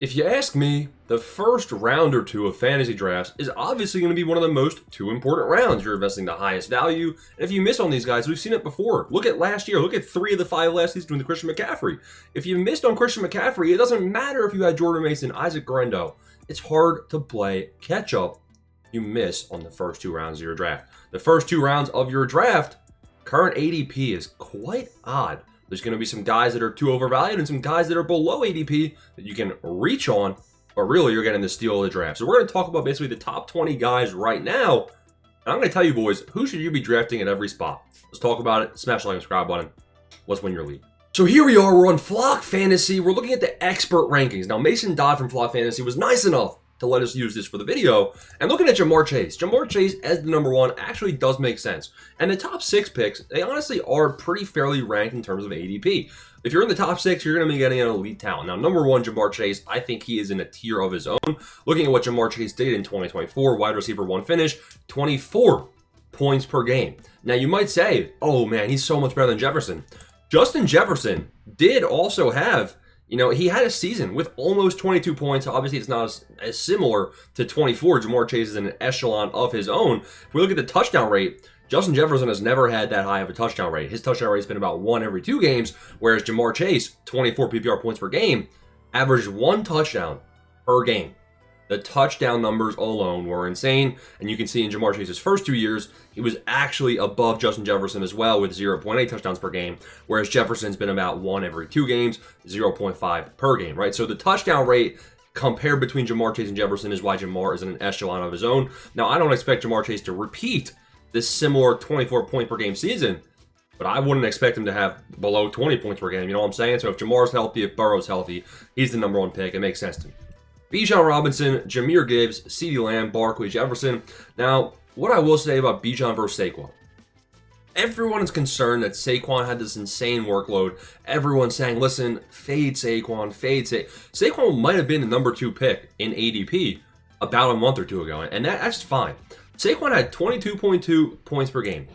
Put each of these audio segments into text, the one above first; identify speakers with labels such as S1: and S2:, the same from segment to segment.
S1: If you ask me, the first round or two of fantasy drafts is obviously going to be one of the most two important rounds. You're investing the highest value, and if you miss on these guys, we've seen it before. Look at last year. Look at 3 of the 5 last season with Christian McCaffrey. If you missed on Christian McCaffrey, it doesn't matter if you had Jordan Mason, Isaac Guerendo. It's hard to play catch up. You miss on the first 2 rounds of your draft. The first 2 rounds of your draft, current ADP is quite odd. There's going to be some guys that are too overvalued and some guys that are below ADP that you can reach on, but really you're getting the steal of the draft. So we're going to talk about basically the top 20 guys right now. And I'm going to tell you boys, who should you be drafting at every spot? Let's talk about it. Smash the like and subscribe button. Let's win your league. So here we are. We're on Flock Fantasy. We're looking at the expert rankings. Now Mason Dodd from Flock Fantasy was nice enough to let us use this for the video. And looking at Ja'Marr Chase. Ja'Marr Chase as the number 1 actually does make sense. And the top 6 picks, they honestly are pretty fairly ranked in terms of ADP. If you're in the top 6, you're going to be getting an elite talent. Now, number 1, Ja'Marr Chase, I think he is in a tier of his own. Looking at what Ja'Marr Chase did in 2024, wide receiver 1 finish, 24 points per game. Now, you might say, oh man, he's so much better than Jefferson. Justin Jefferson did also have, he had a season with almost 22 points. Obviously, it's not as similar to 24. Ja'Marr Chase is in an echelon of his own. If we look at the touchdown rate, Justin Jefferson has never had that high of a touchdown rate. His touchdown rate has been about 1 every 2 games, whereas Ja'Marr Chase, 24 PPR points per game, averaged 1 touchdown per game. The touchdown numbers alone were insane, and you can see in Ja'Marr Chase's first 2 years, he was actually above Justin Jefferson as well with 0.8 touchdowns per game, whereas Jefferson's been about 1 every 2 games, 0.5 per game, right? So the touchdown rate compared between Ja'Marr Chase and Jefferson is why Ja'Marr is in an echelon of his own. Now, I don't expect Ja'Marr Chase to repeat this similar 24 point per game season, but I wouldn't expect him to have below 20 points per game, you know what I'm saying? So if Jamar's healthy, if Burrow's healthy, he's the number 1 pick. It makes sense to me. Bijan Robinson, Jahmyr Gibbs, CeeDee Lamb, Barkley, Jefferson. Now, what I will say about Bijan versus Saquon. Everyone is concerned that Saquon had this insane workload. Everyone's saying, listen, fade Saquon, fade Saquon. Saquon might have been the number 2 pick in ADP about a month or 2 ago, and that's fine. Saquon had 22.2 points per game.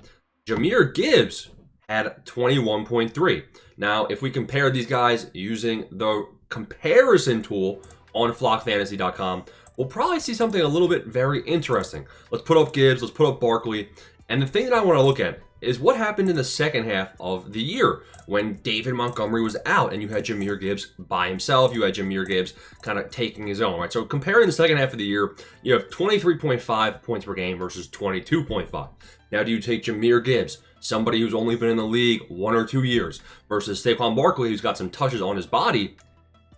S1: Jahmyr Gibbs had 21.3. Now, if we compare these guys using the comparison tool on flockfantasy.com, we'll probably see something a little bit very interesting. Let's put up Gibbs, let's put up Barkley. And the thing that I want to look at is what happened in the second half of the year when David Montgomery was out and you had Jahmyr Gibbs by himself. You had Jahmyr Gibbs kind of taking his own, right? So comparing the second half of the year, you have 23.5 points per game versus 22.5. Now, do you take Jahmyr Gibbs, somebody who's only been in the league 1 or 2 years, versus Saquon Barkley, who's got some touches on his body?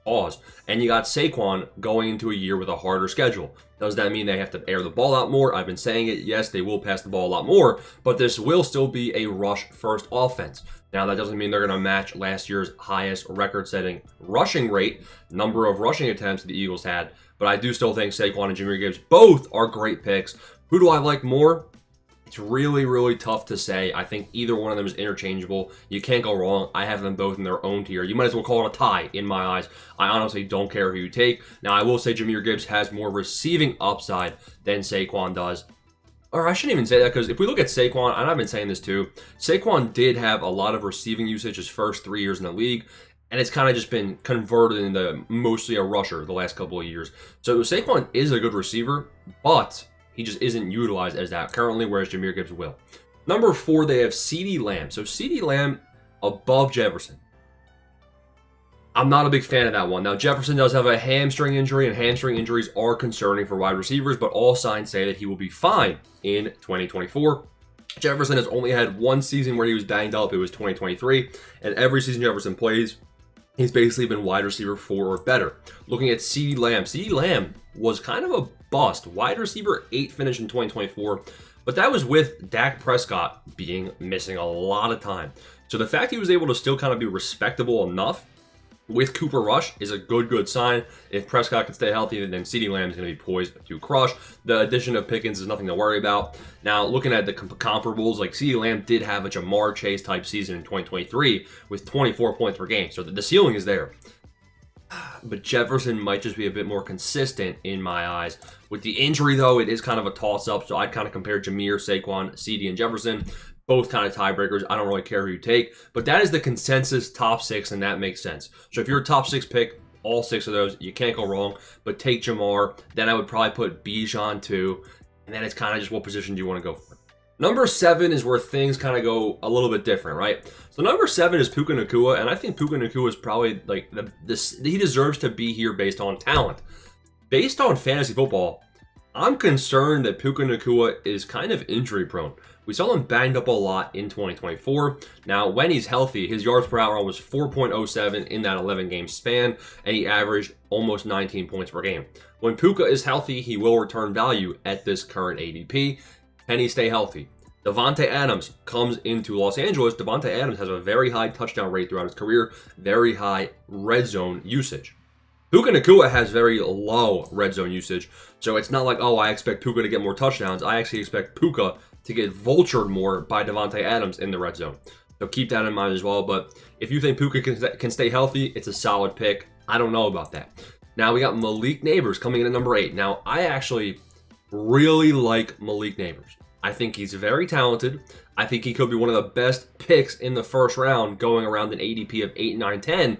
S1: Pause. And you got Saquon going into a year with a harder schedule. Does that mean they have to air the ball out more? I've been saying it. Yes, they will pass the ball a lot more, but this will still be a rush-first offense. Now, that doesn't mean they're going to match last year's highest record-setting rushing rate, number of rushing attempts the Eagles had, but I do still think Saquon and Jahmyr Gibbs both are great picks. Who do I like more? It's really, really tough to say. I think either one of them is interchangeable. You can't go wrong. I have them both in their own tier. You might as well call it a tie in my eyes. I honestly don't care who you take. Now, I will say Jahmyr Gibbs has more receiving upside than Saquon does. Or I shouldn't even say that, because if we look at Saquon, and I've been saying this too, Saquon did have a lot of receiving usage his first 3 years in the league, and it's kind of just been converted into mostly a rusher the last couple of years. So Saquon is a good receiver, but he just isn't utilized as that currently, whereas Jahmyr Gibbs will. Number 4, they have CeeDee Lamb. So CeeDee Lamb above Jefferson. I'm not a big fan of that one. Now, Jefferson does have a hamstring injury, and hamstring injuries are concerning for wide receivers, but all signs say that he will be fine in 2024. Jefferson has only had 1 season where he was banged up. It was 2023, and every season Jefferson plays, he's basically been wide receiver 4 or better. Looking at CeeDee Lamb was kind of a bust. Wide receiver 8 finish in 2024, but that was with Dak Prescott being missing a lot of time. So the fact he was able to still kind of be respectable enough with Cooper Rush is a good sign. If Prescott can stay healthy, then CeeDee Lamb is going to be poised to crush. The addition of Pickens is nothing to worry about. Now, looking at the comparables, like CeeDee Lamb did have a Ja'Marr Chase type season in 2023 with 24 points per game, so the ceiling is there. But Jefferson might just be a bit more consistent in my eyes. With the injury, though, it is kind of a toss-up, so I'd kind of compare Jahmyr, Saquon, CeeDee, and Jefferson. Both kind of tiebreakers. I don't really care who you take. But that is the consensus top 6, and that makes sense. So if you're a top 6 pick, all 6 of those. You can't go wrong. But take Jamar. Then I would probably put Bijan too. And then it's kind of just what position do you want to go for. Number 7 is where things kind of go a little bit different, right? So number 7 is Puka Nacua, and I think Puka Nacua is probably like he deserves to be here based on talent. Based on fantasy football, I'm concerned that Puka Nacua is kind of injury prone. We saw him banged up a lot in 2024. Now, when he's healthy, his yards per hour was 4.07 in that 11-game span, and he averaged almost 19 points per game. When Puka is healthy, he will return value at this current ADP. Can he stay healthy? Davante Adams comes into Los Angeles. Davante Adams has a very high touchdown rate throughout his career, very high red zone usage. Puka Nacua has very low red zone usage, so it's not like, oh, I expect Puka to get more touchdowns. I actually expect Puka to get vultured more by Davante Adams in the red zone. So keep that in mind as well. But if you think Puka can stay healthy, it's a solid pick. I don't know about that. Now we got Malik Neighbors coming in at number 8. Now, I actually really like Malik Neighbors. I think he's very talented. I think he could be one of the best picks in the first round, going around an ADP of 8, 9, 10,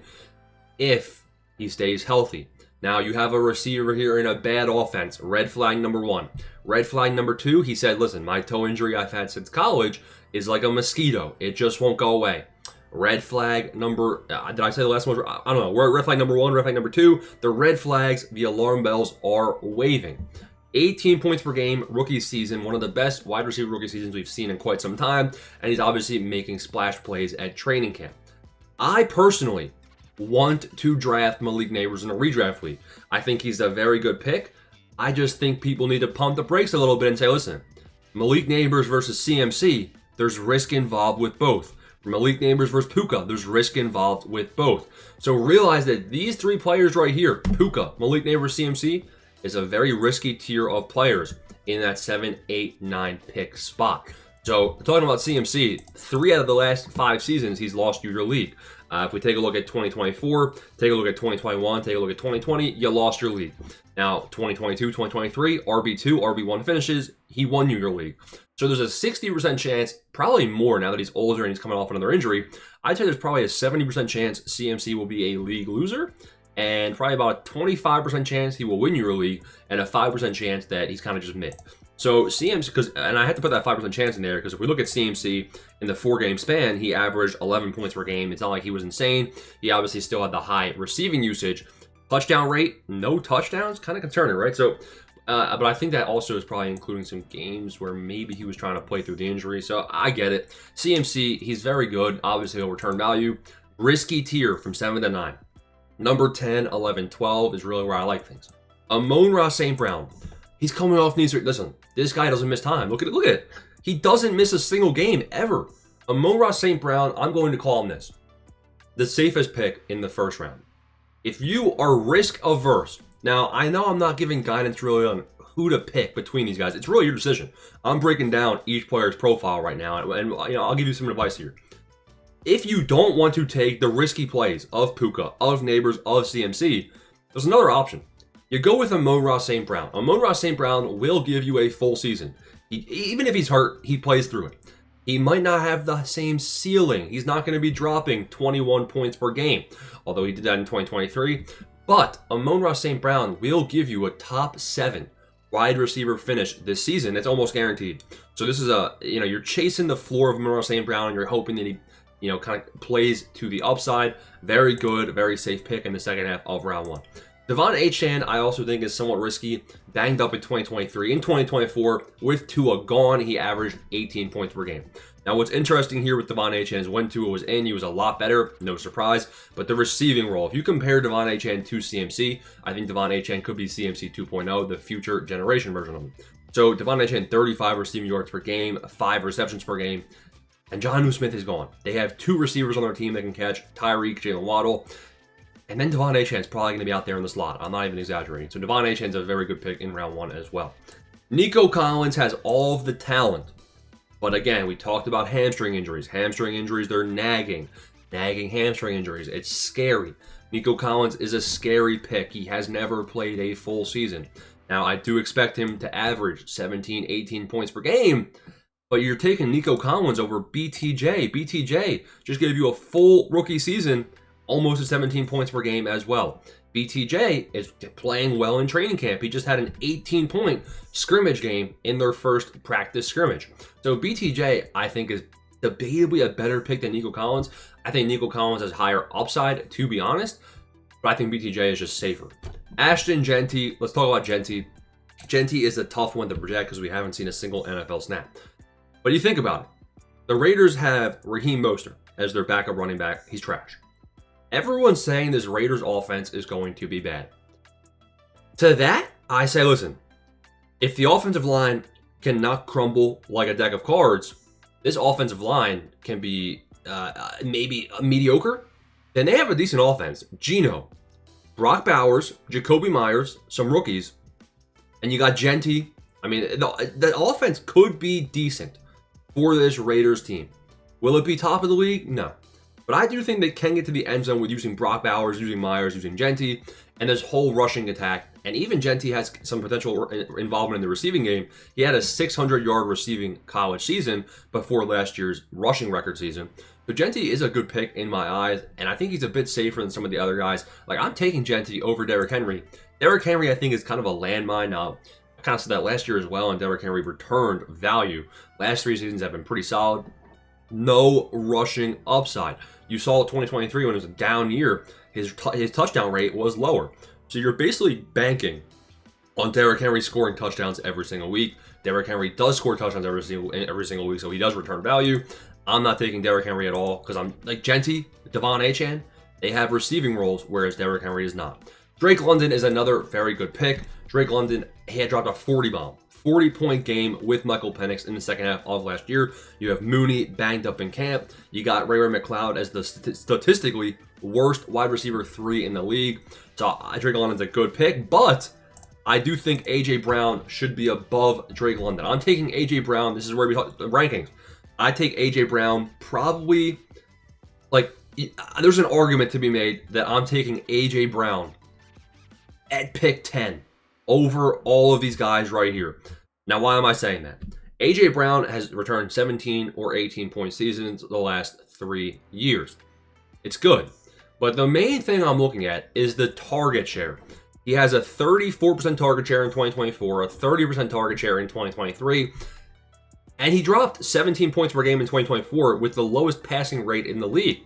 S1: if he stays healthy. Now, you have a receiver here in a bad offense. Red flag number 1. Red flag number 2, he said, listen, my toe injury I've had since college is like a mosquito. It just won't go away. Red flag number, did I say the last one? I don't know. We're at red flag number 1, red flag number 2. The red flags, the alarm bells are waving. 18 points per game, rookie season, one of the best wide receiver rookie seasons we've seen in quite some time, and he's obviously making splash plays at training camp. I personally want to draft Malik Neighbors in a redraft league. I think he's a very good pick. I just think people need to pump the brakes a little bit and say, listen, Malik Neighbors versus CMC, there's risk involved with both. Malik Neighbors versus Puka, there's risk involved with both. So realize that these 3 players right here, Puka, Malik Neighbors, CMC, is a very risky tier of players in that 7, 8, 9 pick spot. So talking about CMC, 3 out of the last 5 seasons, he's lost you your league. If we take a look at 2024, take a look at 2021, take a look at 2020, you lost your league. Now, 2022, 2023, RB2, RB1 finishes, he won you your league. So there's a 60% chance, probably more now that he's older and he's coming off another injury. I'd say there's probably a 70% chance CMC will be a league loser, and probably about a 25% chance he will win your league, and a 5% chance that he's kind of just mid. So CMC, and I had to put that 5% chance in there because if we look at CMC in the 4-game span, he averaged 11 points per game. It's not like he was insane. He obviously still had the high receiving usage. Touchdown rate, no touchdowns, kind of concerning, right? So, but I think that also is probably including some games where maybe he was trying to play through the injury. So I get it. CMC, he's very good. Obviously, he'll return value. Risky tier from 7 to 9. Number 10, 11, 12 is really where I like things. Amon-Ra St. Brown. He's coming off knees. Listen, this guy doesn't miss time. Look at it. He doesn't miss a single game ever. Amon-Ra St. Brown, I'm going to call him this. The safest pick in the first round. If you are risk averse, now I know I'm not giving guidance really on who to pick between these guys. It's really your decision. I'm breaking down each player's profile right now, and I'll give you some advice here. If you don't want to take the risky plays of Puka, of Neighbors, of CMC, there's another option. You go with Amon-Ra St. Brown. Amon-Ra St. Brown will give you a full season. Even if he's hurt, he plays through it. He might not have the same ceiling. He's not going to be dropping 21 points per game, although he did that in 2023. But Amon-Ra St. Brown will give you a top 7 wide receiver finish this season. It's almost guaranteed. So this is you're chasing the floor of Amon-Ra St. Brown, and you're hoping that he kind of plays to the upside. Very good, very safe pick in the second half of round 1. Devon Achane, I also think is somewhat risky. Banged up in 2023. In 2024, with Tua gone, he averaged 18 points per game. Now, what's interesting here with Devon Achane is when Tua was in, he was a lot better. No surprise. But the receiving role, if you compare Devon Achane to CMC, I think Devon Achane could be CMC 2.0, the future generation version of him. So Devon Achane, 35 receiving yards per game, 5 receptions per game. And Jonnu Smith is gone. They have 2 receivers on their team that can catch, Tyreek, Jalen Waddle. And then Devon Achane is probably going to be out there in the slot. I'm not even exaggerating. So Devon Achane is a very good pick in round 1 as well. Nico Collins has all of the talent. But again, we talked about hamstring injuries. Hamstring injuries, they're nagging. Nagging hamstring injuries. It's scary. Nico Collins is a scary pick. He has never played a full season. Now, I do expect him to average 17, 18 points per game. But you're taking Nico Collins over BTJ. BTJ just gave you a full rookie season, almost at 17 points per game as well. BTJ is playing well in training camp. He just had an 18-point scrimmage game in their first practice scrimmage. So BTJ, I think, is debatably a better pick than Nico Collins. I think Nico Collins has higher upside, to be honest, but I think BTJ is just safer. Ashton Jeanty, let's talk about Jeanty. Jeanty is a tough one to project because we haven't seen a single NFL snap. But you think about it. The Raiders have Raheem Mostert as their backup running back. He's trash. Everyone's saying this Raiders offense is going to be bad. To that, I say, listen, if the offensive line cannot crumble like a deck of cards, this offensive line can be maybe mediocre. Then they have a decent offense. Geno, Brock Bowers, Jacoby Myers, some rookies, and you got Jeanty. I mean, the offense could be decent for this Raiders team. Will it be top of the league? No. But I do think they can get to the end zone with using Brock Bowers, using Myers, using Jeanty, and this whole rushing attack. And even Jeanty has some potential involvement in the receiving game. He had a 600-yard receiving college season before last year's rushing record season. So Jeanty is a good pick in my eyes, and I think he's a bit safer than some of the other guys. Like, I'm taking Jeanty over Derrick Henry. Derrick Henry, I think, is kind of a landmine now. I kind of said that last year as well, and Derrick Henry returned value. Last 3 seasons have been pretty solid. No rushing upside. You saw 2023 when it was a down year, his touchdown rate was lower. So you're basically banking on Derrick Henry scoring touchdowns every single week. Derrick Henry does score touchdowns every single week, so he does return value. I'm not taking Derrick Henry at all because I'm like Jeanty, Devon Achane, they have receiving roles, whereas Derrick Henry is not. Drake London is another very good pick. Drake London, he had dropped a 40 bomb. 40-point game with Michael Penix in the second half of last year. You have Mooney banged up in camp. You got Ray McLeod as the statistically worst wide receiver 3 in the league. So Drake London's a good pick, but I do think A.J. Brown should be above Drake London. I'm taking A.J. Brown. This is where we talk the rankings. I take A.J. Brown probably, like, there's an argument to be made that I'm taking A.J. Brown at pick 10 over all of these guys right here. Now, why am I saying that? A.J. Brown has returned 17 or 18-point seasons the last 3 years. It's good. But the main thing I'm looking at is the target share. He has a 34% target share in 2024, a 30% target share in 2023, and he dropped 17 points per game in 2024 with the lowest passing rate in the league.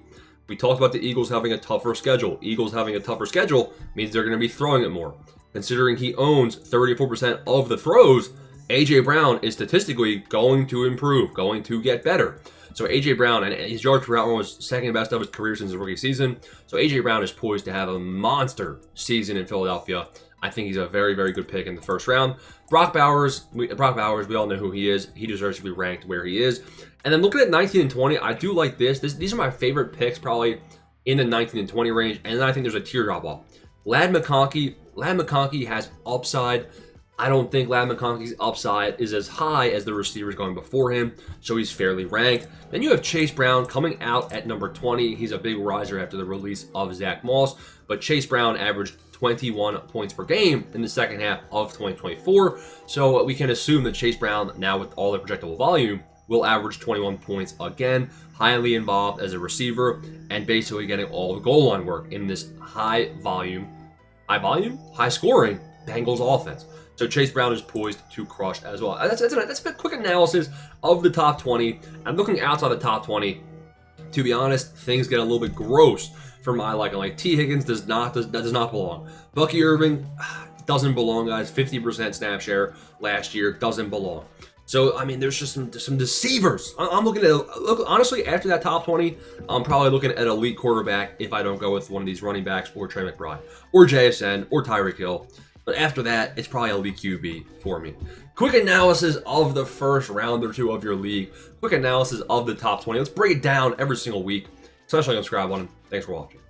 S1: We talked about the Eagles having a tougher schedule. Eagles having a tougher schedule means they're going to be throwing it more. Considering he owns 34% of the throws, A.J. Brown is statistically going to improve, going to get better. So A.J. Brown, and his yards per route run was second best of his career since his rookie season. So A.J. Brown is poised to have a monster season in Philadelphia. I think he's a very, very good pick in the first round. Brock Bowers, we all know who he is. He deserves to be ranked where he is. And then looking at 19 and 20, I do like this. These are my favorite picks probably in the 19 and 20 range. And then I think there's a tier drop off. Ladd McConkey has upside. I don't think Ladd McConkey's upside is as high as the receivers going before him, so he's fairly ranked. Then you have Chase Brown coming out at number 20. He's a big riser after the release of Zach Moss, but Chase Brown averaged 21 points per game in the second half of 2024, so we can assume that Chase Brown, now with all the projectable volume, will average 21 points again, highly involved as a receiver, and basically getting all the goal line work in this high scoring Bengals offense. So Chase Brown is poised to crush as well. That's a quick analysis of the top 20. I'm looking outside the top 20. To be honest, things get a little bit gross for my liking. Like T. Higgins does not belong. Bucky Irving doesn't belong, guys. 50% snap share last year doesn't belong. So I mean, there's just some deceivers. I'm looking at honestly after that top 20. I'm probably looking at elite quarterback if I don't go with one of these running backs or Trey McBride or JSN or Tyreek Hill. But after that, it's probably elite QB for me. Quick analysis of the first round or two of your league. Quick analysis of the top 20. Let's break it down every single week. Smash the like and subscribe button. Thanks for watching.